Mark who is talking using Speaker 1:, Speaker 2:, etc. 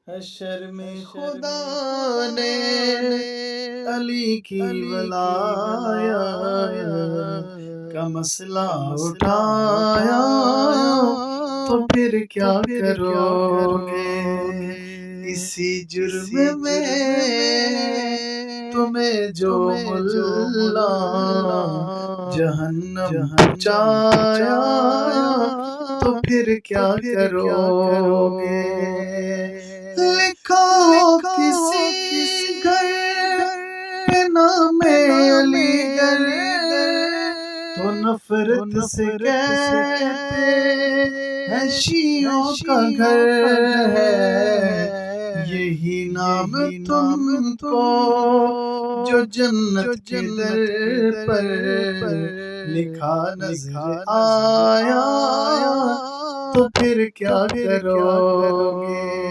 Speaker 1: حشر میں خدا نے علی کی ولایت کا مسئلہ اٹھایا، تو پھر کیا کرو گے؟ اسی جرم میں تمہیں جو ملا جہنم پہنچایا، تو پھر کیا کرو گے؟ لکھو کسی گھر پہ نام علی گڑھ، تو نفرت سے کہتے ہیں شیعوں کا گھر ہے، یہی نام تم کو جو جنت کے در پر لکھا نظر آیا، تو پھر کیا کرو گے؟